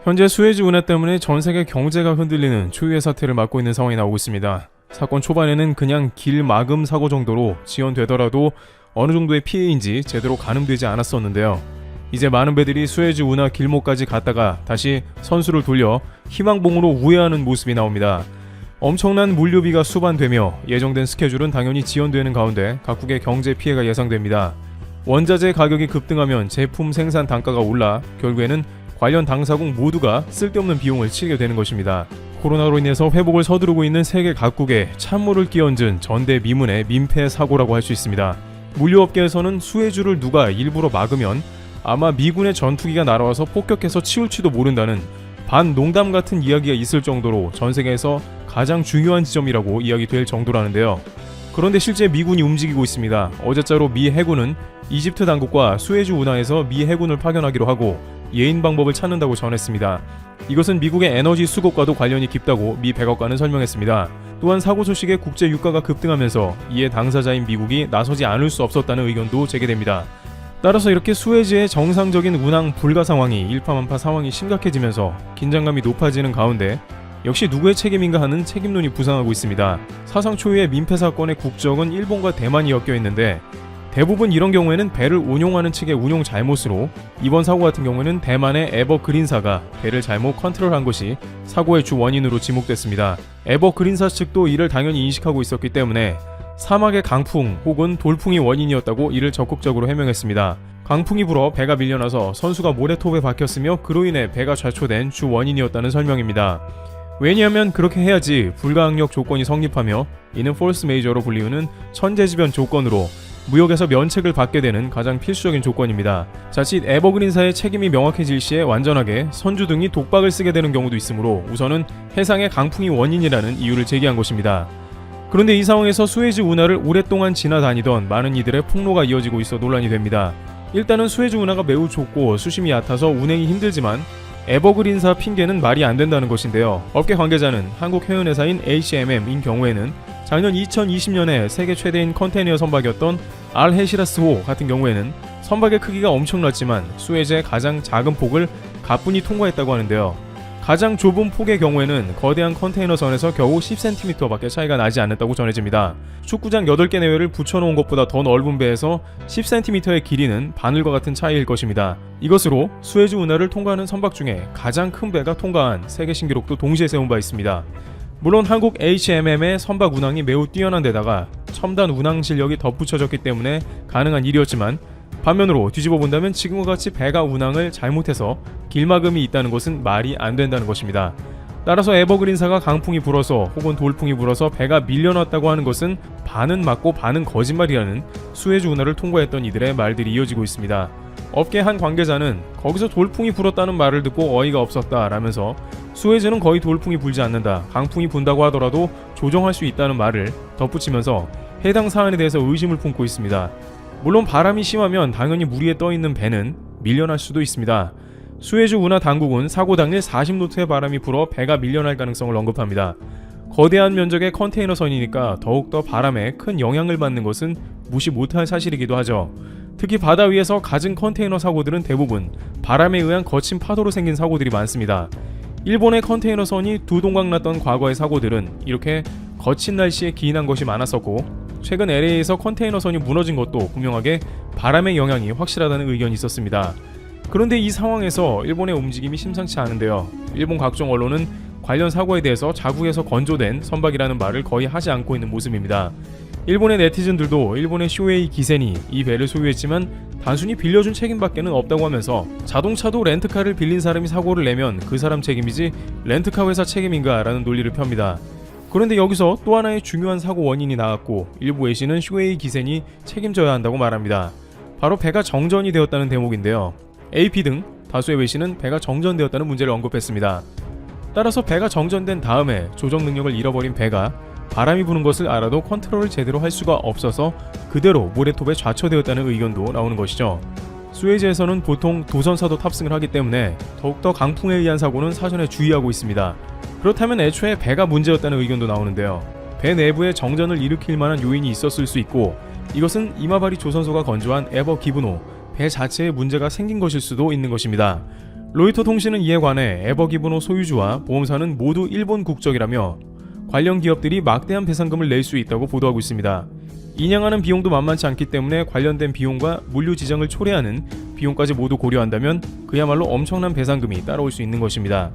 현재 수에즈 운하 때문에 전 세계 경제가 흔들리는 초유의 사태를 맞고 있는 상황이 나오고 있습니다. 사건 초반에는 그냥 길 막음 사고 정도로 지연되더라도 어느 정도의 피해인지 제대로 가늠되지 않았었는데요. 이제 많은 배들이 수에즈 운하 길목까지 갔다가 다시 선수를 돌려 희망봉으로 우회하는 모습이 나옵니다. 엄청난 물류비가 수반되며 예정된 스케줄은 당연히 지연되는 가운데 각국의 경제 피해가 예상됩니다. 원자재 가격이 급등하면 제품 생산 단가가 올라 결국에는 관련 당사국 모두가 쓸데없는 비용을 치르게 되는 것입니다. 코로나로 인해서 회복을 서두르고 있는 세계 각국에 찬물을 끼얹은 전대미문의 민폐 사고라고 할 수 있습니다. 물류업계에서는 수에즈를 누가 일부러 막으면 아마 미군의 전투기가 날아와서 폭격해서 치울지도 모른다는 반농담 같은 이야기가 있을 정도로 전 세계에서 가장 중요한 지점이라고 이야기될 정도라는데요. 그런데 실제 미군이 움직이고 있습니다. 어제자로 미 해군은 이집트 당국과 수에즈 운하에서 미 해군을 파견하기로 하고 예인 방법을 찾는다고 전했습니다. 이것은 미국의 에너지 수급과도 관련이 깊다고 미 백악관은 설명했습니다. 또한 사고 소식에 국제 유가가 급등하면서 이에 당사자인 미국이 나서지 않을 수 없었다는 의견도 제기됩니다. 따라서 이렇게 수에즈의 정상적인 운항 불가 상황이 일파만파 상황이 심각해지면서 긴장감이 높아지는 가운데 역시 누구의 책임인가 하는 책임론이 부상하고 있습니다. 사상 초유의 민폐 사건의 국적은 일본과 대만이 엮여 있는데 대부분 이런 경우에는 배를 운용하는 측의 운용 잘못으로 이번 사고 같은 경우에는 대만의 에버그린사가 배를 잘못 컨트롤한 것이 사고의 주 원인으로 지목됐습니다. 에버그린사 측도 이를 당연히 인식하고 있었기 때문에 사막의 강풍 혹은 돌풍이 원인이었다고 이를 적극적으로 해명했습니다. 강풍이 불어 배가 밀려나서 선수가 모래톱에 박혔으며 그로 인해 배가 좌초된 주 원인이었다는 설명입니다. 왜냐하면 그렇게 해야지 불가항력 조건이 성립하며 이는 폴스 메이저로 불리우는 천재지변 조건으로 무역에서 면책을 받게 되는 가장 필수적인 조건입니다. 자칫 에버그린사의 책임이 명확해질 시에 완전하게 선주 등이 독박을 쓰게 되는 경우도 있으므로 우선은 해상의 강풍이 원인이라는 이유를 제기한 것입니다. 그런데 이 상황에서 수에즈 운하를 오랫동안 지나다니던 많은 이들의 폭로가 이어지고 있어 논란이 됩니다. 일단은 수에즈 운하가 매우 좁고 수심이 얕아서 운행이 힘들지만 에버그린사 핑계는 말이 안 된다는 것인데요. 업계 관계자는 한국 해운회사인 HMM인 경우에는 작년 2020년에 세계 최대인 컨테이너 선박이었던 알헤시라스호 같은 경우에는 선박의 크기가 엄청났지만 수에즈의 가장 작은 폭을 가뿐히 통과했다고 하는데요. 가장 좁은 폭의 경우에는 거대한 컨테이너선에서 겨우 10cm밖에 차이가 나지 않았다고 전해집니다. 축구장 8개 내외를 붙여놓은 것보다 더 넓은 배에서 10cm의 길이는 바늘과 같은 차이일 것입니다. 이것으로 수에즈 운하를 통과하는 선박 중에 가장 큰 배가 통과한 세계 신기록도 동시에 세운 바 있습니다. 물론 한국 HMM의 선박 운항이 매우 뛰어난 데다가 첨단 운항 실력이 덧붙여졌기 때문에 가능한 일이었지만 반면으로 뒤집어 본다면 지금과 같이 배가 운항을 잘못해서 길막음이 있다는 것은 말이 안 된다는 것입니다. 따라서 에버그린사가 강풍이 불어서 혹은 돌풍이 불어서 배가 밀려났다고 하는 것은 반은 맞고 반은 거짓말이라는 수에즈 운하를 통과했던 이들의 말들이 이어지고 있습니다. 업계 한 관계자는 거기서 돌풍이 불었다는 말을 듣고 어이가 없었다 라면서 수에즈는 거의 돌풍이 불지 않는다, 강풍이 분다고 하더라도 조정할 수 있다는 말을 덧붙이면서 해당 사안에 대해서 의심을 품고 있습니다. 물론 바람이 심하면 당연히 물 위에 떠있는 배는 밀려날 수도 있습니다. 수에즈 운하 당국은 사고 당일 40노트의 바람이 불어 배가 밀려날 가능성을 언급합니다. 거대한 면적의 컨테이너선이니까 더욱더 바람에 큰 영향을 받는 것은 무시 못할 사실이기도 하죠. 특히 바다 위에서 갖은 컨테이너 사고들은 대부분 바람에 의한 거친 파도로 생긴 사고들이 많습니다. 일본의 컨테이너선이 두 동강 났던 과거의 사고들은 이렇게 거친 날씨에 기인한 것이 많았었고 최근 LA에서 컨테이너선이 무너진 것도 분명하게 바람의 영향이 확실하다는 의견이 있었습니다. 그런데 이 상황에서 일본의 움직임이 심상치 않은데요. 일본 각종 언론은 관련 사고에 대해서 자국에서 건조된 선박이라는 말을 거의 하지 않고 있는 모습입니다. 일본의 네티즌들도 일본의 쇼웨이 기센이 이 배를 소유했지만 단순히 빌려준 책임밖에는 없다고 하면서 자동차도 렌트카를 빌린 사람이 사고를 내면 그 사람 책임이지 렌트카 회사 책임인가 라는 논리를 펴니다. 그런데 여기서 또 하나의 중요한 사고 원인이 나왔고 일부 외신은 쇼웨이 기센이 책임져야 한다고 말합니다. 바로 배가 정전이 되었다는 대목인데요. AP 등 다수의 외신은 배가 정전되었다는 문제를 언급했습니다. 따라서 배가 정전된 다음에 조정 능력을 잃어버린 배가 바람이 부는 것을 알아도 컨트롤을 제대로 할 수가 없어서 그대로 모래톱에 좌초되었다는 의견도 나오는 것이죠. 수에즈에서는 보통 도전사도 탑승을 하기 때문에 더욱더 강풍에 의한 사고는 사전에 주의하고 있습니다. 그렇다면 애초에 배가 문제였다는 의견도 나오는데요. 배 내부에 정전을 일으킬 만한 요인이 있었을 수 있고 이것은 이마바리 조선소가 건조한 에버 기브노 배 자체에 문제가 생긴 것일 수도 있는 것입니다. 로이터 통신은 이에 관해 에버 기브노 소유주와 보험사는 모두 일본 국적이라며 관련 기업들이 막대한 배상금을 낼 수 있다고 보도하고 있습니다. 인양하는 비용도 만만치 않기 때문에 관련된 비용과 물류 지정을 초래하는 비용까지 모두 고려한다면 그야말로 엄청난 배상금이 따라올 수 있는 것입니다.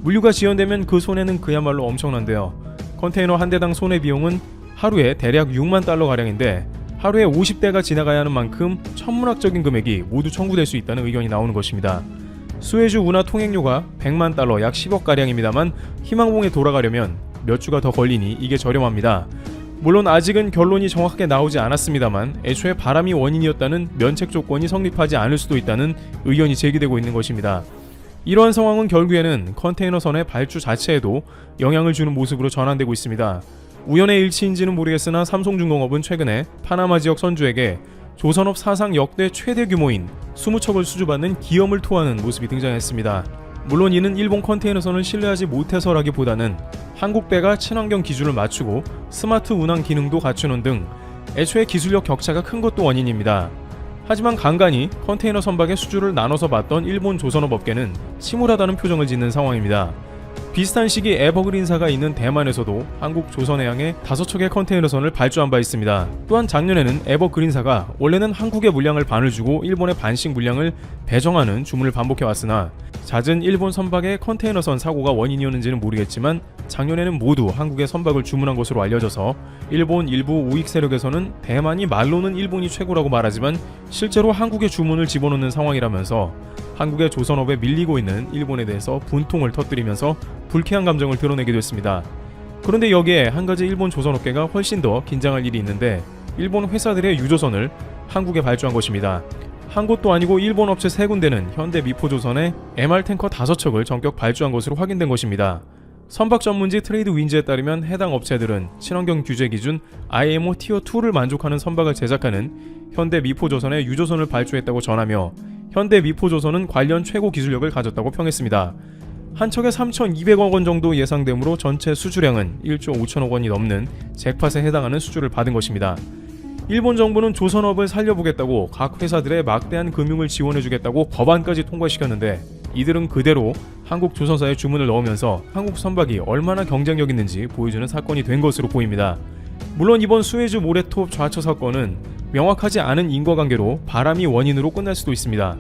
물류가 지연되면 그 손해는 그야말로 엄청난데요. 컨테이너 한 대당 손해 비용은 하루에 대략 6만 달러가량인데 하루에 50대가 지나가야 하는 만큼 천문학적인 금액이 모두 청구될 수 있다는 의견이 나오는 것입니다. 수에즈 운하 통행료가 100만 달러 약 10억가량입니다만 희망봉에 돌아가려면 몇 주가 더 걸리니 이게 저렴합니다. 물론 아직은 결론이 정확하게 나오지 않았습니다만 애초에 바람이 원인이었다는 면책 조건이 성립하지 않을 수도 있다는 의견이 제기되고 있는 것입니다. 이러한 상황은 결국에는 컨테이너선의 발주 자체에도 영향을 주는 모습으로 전환되고 있습니다. 우연의 일치인지는 모르겠으나 삼성중공업은 최근에 파나마 지역 선주에게 조선업 사상 역대 최대 규모인 20척을 수주받는 기염을 토하는 모습이 등장했습니다. 물론 이는 일본 컨테이너선을 신뢰하지 못해서라기보다는 한국배가 친환경 기준을 맞추고 스마트 운항 기능도 갖추는 등 애초에 기술력 격차가 큰 것도 원인입니다. 하지만 간간히 컨테이너 선박의 수주를 나눠서 받던 일본 조선업 업계는 침울하다는 표정을 짓는 상황입니다. 비슷한 시기 에버그린사가 있는 대만에서도 한국 조선해양에 5척의 컨테이너선을 발주한 바 있습니다. 또한 작년에는 에버그린사가 원래는 한국의 물량을 반을 주고 일본의 반씩 물량을 배정하는 주문을 반복해왔으나 잦은 일본 선박의 컨테이너선 사고가 원인이었는지는 모르겠지만 작년에는 모두 한국의 선박을 주문한 것으로 알려져서 일본 일부 우익 세력에서는 대만이 말로는 일본이 최고라고 말하지만 실제로 한국의 주문을 집어넣는 상황이라면서 한국의 조선업에 밀리고 있는 일본에 대해서 분통을 터뜨리면서 불쾌한 감정을 드러내게 됐습니다. 그런데 여기에 한 가지 일본 조선업계가 훨씬 더 긴장할 일이 있는데 일본 회사들의 유조선을 한국에 발주한 것입니다. 한 곳도 아니고 일본 업체 3군데는 현대 미포조선의 MR탱커 5척을 전격 발주한 것으로 확인된 것입니다. 선박 전문지 트레이드 윈즈에 따르면 해당 업체들은 친환경 규제 기준 IMO 티어2를 만족하는 선박을 제작하는 현대 미포조선의 유조선을 발주했다고 전하며 현대 미포조선은 관련 최고 기술력을 가졌다고 평했습니다. 한 척에 3,200억 원 정도 예상되므로 전체 수주량은 1조 5천억 원이 넘는 잭팟에 해당하는 수주를 받은 것입니다. 일본 정부는 조선업을 살려보겠다고 각 회사들의 막대한 금융을 지원해주겠다고 법안까지 통과시켰는데 이들은 그대로 한국 조선사에 주문을 넣으면서 한국 선박이 얼마나 경쟁력 있는지 보여주는 사건이 된 것으로 보입니다. 물론 이번 수에즈 모래톱 좌처 사건은 명확하지 않은 인과관계로 바람이 원인으로 끝날 수도 있습니다.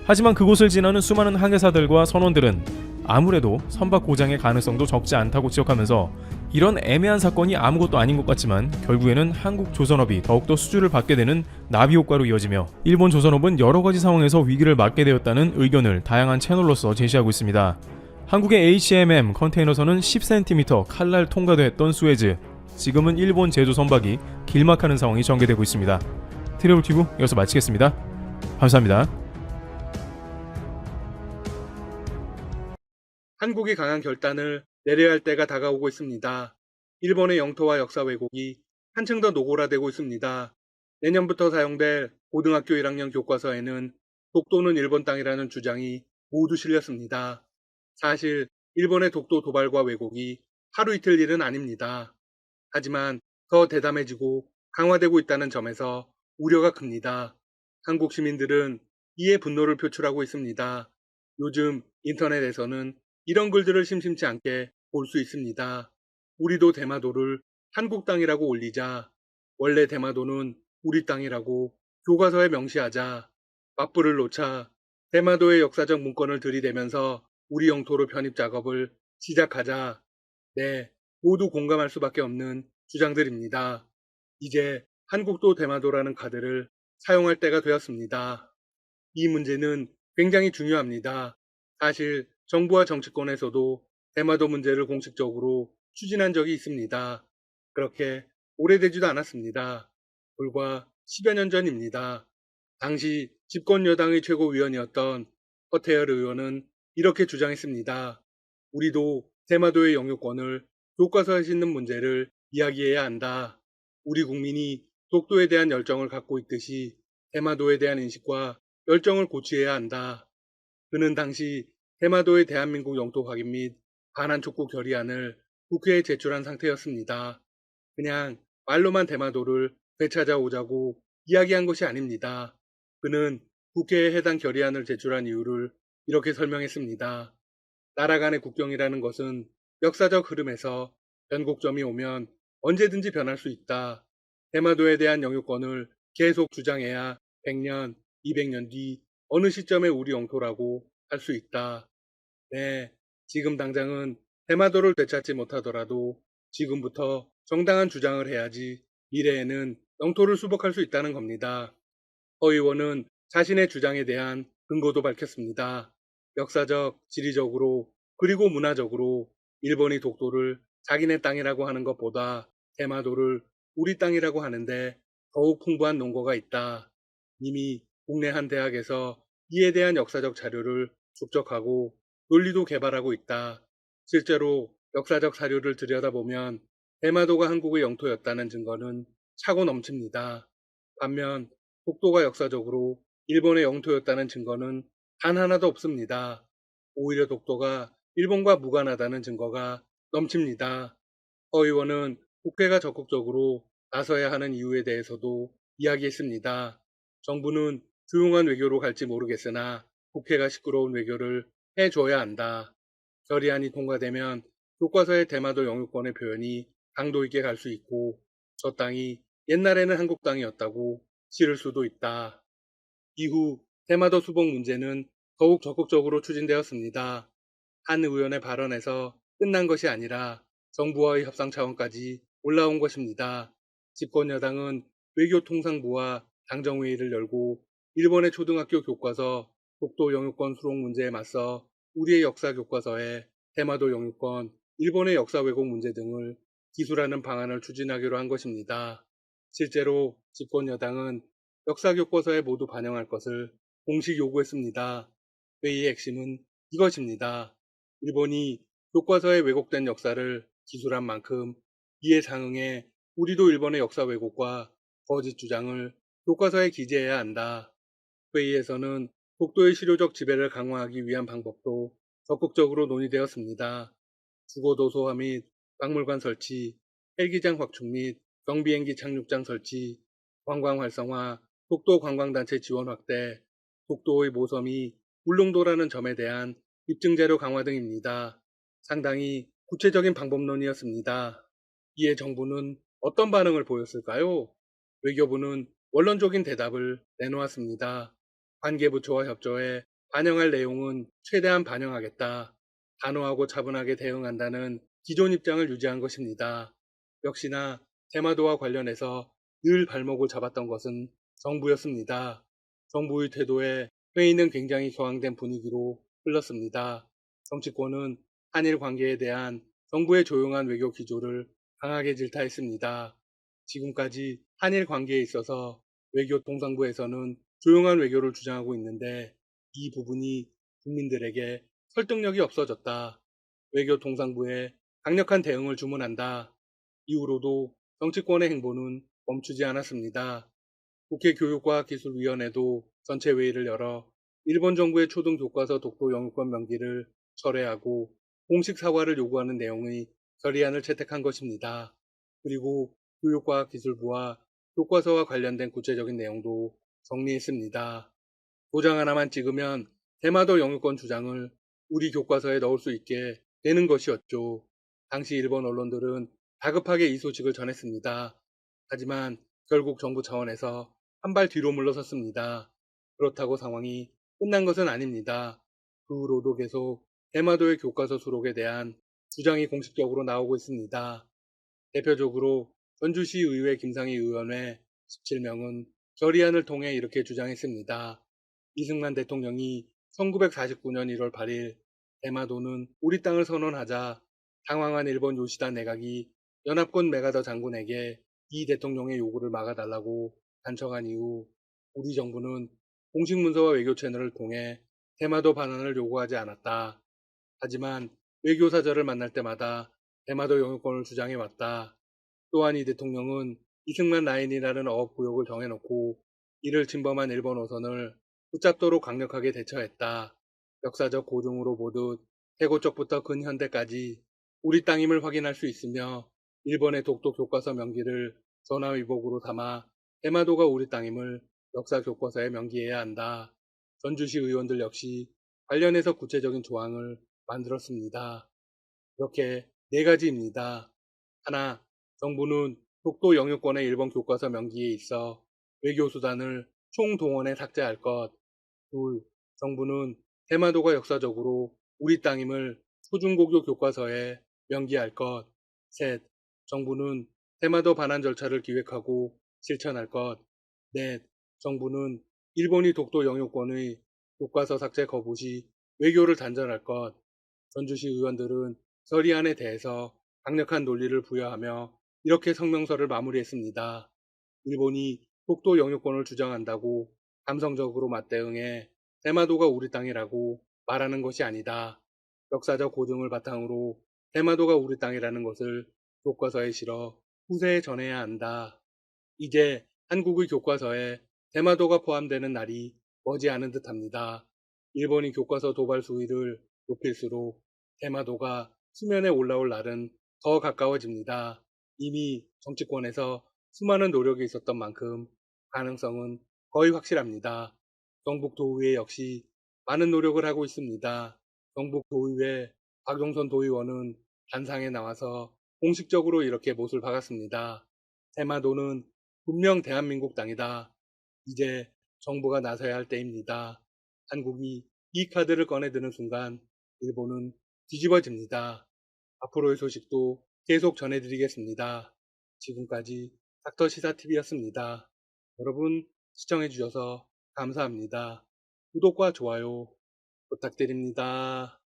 하지만 그곳을 지나는 수많은 항해사들과 선원들은 아무래도 선박 고장의 가능성도 적지 않다고 지적하면서 이런 애매한 사건이 아무것도 아닌 것 같지만 결국에는 한국 조선업이 더욱더 수주를 받게 되는 나비 효과로 이어지며 일본 조선업은 여러 가지 상황에서 위기를 맞게 되었다는 의견을 다양한 채널로서 제시하고 있습니다. 한국의 HMM 컨테이너선은 10cm 칼날 통과도 했던 수에즈, 지금은 일본 제조 선박이 길막하는 상황이 전개되고 있습니다. 트래블튜브 여기서 마치겠습니다. 감사합니다. 한국이 강한 결단을 내려야 할 때가 다가오고 있습니다. 일본의 영토와 역사 왜곡이 한층 더 노골화되고 있습니다. 내년부터 사용될 고등학교 1학년 교과서에는 독도는 일본 땅이라는 주장이 모두 실렸습니다. 사실 일본의 독도 도발과 왜곡이 하루 이틀 일은 아닙니다. 하지만 더 대담해지고 강화되고 있다는 점에서 우려가 큽니다. 한국 시민들은 이에 분노를 표출하고 있습니다. 요즘 인터넷에서는 이런 글들을 심심치 않게 볼 수 있습니다. 우리도 대마도를 한국 땅이라고 올리자. 원래 대마도는 우리 땅이라고 교과서에 명시하자. 맞불을 놓자. 대마도의 역사적 문건을 들이대면서 우리 영토로 편입 작업을 시작하자. 네, 모두 공감할 수밖에 없는 주장들입니다. 이제 한국도 대마도라는 카드를 사용할 때가 되었습니다. 이 문제는 굉장히 중요합니다. 사실 정부와 정치권에서도 대마도 문제를 공식적으로 추진한 적이 있습니다. 그렇게 오래되지도 않았습니다. 불과 10여 년 전입니다. 당시 집권 여당의 최고위원이었던 허태열 의원은 이렇게 주장했습니다. 우리도 대마도의 영유권을 교과서에 싣는 문제를 이야기해야 한다. 우리 국민이 독도에 대한 열정을 갖고 있듯이 대마도에 대한 인식과 열정을 고취해야 한다. 그는 당시 대마도의 대한민국 영토 확인 및 반환 촉구 결의안을 국회에 제출한 상태였습니다. 그냥 말로만 대마도를 되찾아오자고 이야기한 것이 아닙니다. 그는 국회에 해당 결의안을 제출한 이유를 이렇게 설명했습니다. 나라 간의 국경이라는 것은 역사적 흐름에서 변곡점이 오면 언제든지 변할 수 있다. 대마도에 대한 영유권을 계속 주장해야 100년, 200년 뒤 어느 시점에 우리 영토라고 할 수 있다. 네, 지금 당장은 대마도를 되찾지 못하더라도 지금부터 정당한 주장을 해야지 미래에는 영토를 수복할 수 있다는 겁니다. 허 의원은 자신의 주장에 대한 근거도 밝혔습니다. 역사적, 지리적으로, 그리고 문화적으로 일본이 독도를 자기네 땅이라고 하는 것보다 대마도를 우리 땅이라고 하는데 더욱 풍부한 논거가 있다. 이미 국내 한 대학에서 이에 대한 역사적 자료를 축적하고 논리도 개발하고 있다. 실제로 역사적 사료를 들여다보면 대마도가 한국의 영토였다는 증거는 차고 넘칩니다. 반면 독도가 역사적으로 일본의 영토였다는 증거는 단 하나도 없습니다. 오히려 독도가 일본과 무관하다는 증거가 넘칩니다. 허 의원은 국회가 적극적으로 나서야 하는 이유에 대해서도 이야기했습니다. 정부는 조용한 외교로 갈지 모르겠으나 국회가 시끄러운 외교를 해줘야 한다. 결의안이 통과되면 교과서의 대마도 영유권의 표현이 강도 있게 갈 수 있고 저 땅이 옛날에는 한국 땅이었다고 실을 수도 있다. 이후 대마도 수복 문제는 더욱 적극적으로 추진되었습니다. 한 의원의 발언에서 끝난 것이 아니라 정부와의 협상 차원까지 올라온 것입니다. 집권 여당은 외교통상부와 당정회의를 열고 일본의 초등학교 교과서 독도 영유권 수록 문제에 맞서 우리의 역사 교과서에 대마도 영유권, 일본의 역사 왜곡 문제 등을 기술하는 방안을 추진하기로 한 것입니다. 실제로 집권 여당은 역사 교과서에 모두 반영할 것을 공식 요구했습니다. 회의의 핵심은 이것입니다. 일본이 교과서에 왜곡된 역사를 기술한 만큼 이에 상응해 우리도 일본의 역사 왜곡과 거짓 주장을 교과서에 기재해야 한다. 회의에서는 독도의 실효적 지배를 강화하기 위한 방법도 적극적으로 논의되었습니다. 주거도소화 및 박물관 설치, 헬기장 확충 및 경비행기 착륙장 설치, 관광 활성화, 독도 관광단체 지원 확대, 독도의 모섬이 울릉도라는 점에 대한 입증자료 강화 등입니다. 상당히 구체적인 방법론이었습니다. 이에 정부는 어떤 반응을 보였을까요? 외교부는 원론적인 대답을 내놓았습니다. 관계부처와 협조해 반영할 내용은 최대한 반영하겠다. 단호하고 차분하게 대응한다는 기존 입장을 유지한 것입니다. 역시나 대마도와 관련해서 늘 발목을 잡았던 것은 정부였습니다. 정부의 태도에 회의는 굉장히 격앙된 분위기로 흘렀습니다. 정치권은 한일 관계에 대한 정부의 조용한 외교 기조를 강하게 질타했습니다. 지금까지 한일 관계에 있어서 외교통상부에서는 조용한 외교를 주장하고 있는데 이 부분이 국민들에게 설득력이 없어졌다. 외교통상부에 강력한 대응을 주문한다. 이후로도 정치권의 행보는 멈추지 않았습니다. 국회 교육과학기술위원회도 전체 회의를 열어 일본 정부의 초등교과서 독도 영유권 명기를 철회하고 공식 사과를 요구하는 내용의 결의안을 채택한 것입니다. 그리고 교육과학기술부와 교과서와 관련된 구체적인 내용도 정리했습니다. 도장 하나만 찍으면 대마도 영유권 주장을 우리 교과서에 넣을 수 있게 되는 것이었죠. 당시 일본 언론들은 다급하게 이 소식을 전했습니다. 하지만 결국 정부 차원에서 한 발 뒤로 물러섰습니다. 그렇다고 상황이 끝난 것은 아닙니다. 그 후로도 계속 대마도의 교과서 수록에 대한 주장이 공식적으로 나오고 있습니다. 대표적으로 전주시 의회 김상희 의원회 17명은 결의안을 통해 이렇게 주장했습니다. 이승만 대통령이 1949년 1월 8일 대마도는 우리 땅을 선언하자 당황한 일본 요시다 내각이 연합군 메가더 장군에게 이 대통령의 요구를 막아달라고 간청한 이후 우리 정부는 공식 문서와 외교 채널을 통해 대마도 반환을 요구하지 않았다. 하지만 외교사절을 만날 때마다 대마도 영유권을 주장해왔다. 또한 이 대통령은 이승만 라인이라는 어업구역을 정해놓고 이를 침범한 일본 어선을 붙잡도록 강력하게 대처했다. 역사적 고증으로 보듯 태고적부터 근현대까지 우리 땅임을 확인할 수 있으며 일본의 독도 교과서 명기를 전화위복으로 삼아 대마도가 우리 땅임을 역사 교과서에 명기해야 한다. 전주시 의원들 역시 관련해서 구체적인 조항을 만들었습니다. 이렇게 네 가지입니다. 하나, 정부는 독도 영유권의 일본 교과서 명기에 있어 외교수단을 총동원해 삭제할 것. 둘, 정부는 대마도가 역사적으로 우리 땅임을 초중고교 교과서에 명기할 것. 셋, 정부는 대마도 반환 절차를 기획하고 실천할 것. 넷, 정부는 일본이 독도 영유권의 교과서 삭제 거부 시 외교를 단절할 것. 전주시 의원들은 결의안에 대해서 강력한 논리를 부여하며 이렇게 성명서를 마무리했습니다. 일본이 독도 영유권을 주장한다고 감성적으로 맞대응해 대마도가 우리 땅이라고 말하는 것이 아니다. 역사적 고증을 바탕으로 대마도가 우리 땅이라는 것을 교과서에 실어 후세에 전해야 한다. 이제 한국의 교과서에 대마도가 포함되는 날이 머지않은 듯합니다. 일본이 교과서 도발 수위를 높일수록 대마도가 수면에 올라올 날은 더 가까워집니다. 이미 정치권에서 수많은 노력이 있었던 만큼 가능성은 거의 확실합니다. 경북도의회 역시 많은 노력을 하고 있습니다. 경북도의회 박용선 도의원은 단상에 나와서 공식적으로 이렇게 못을 박았습니다. 대마도는 분명 대한민국 땅이다. 이제 정부가 나서야 할 때입니다. 한국이 이 카드를 꺼내드는 순간 일본은 뒤집어집니다. 앞으로의 소식도 계속 전해드리겠습니다. 지금까지 닥터시사TV였습니다. 여러분 시청해주셔서 감사합니다. 구독과 좋아요 부탁드립니다.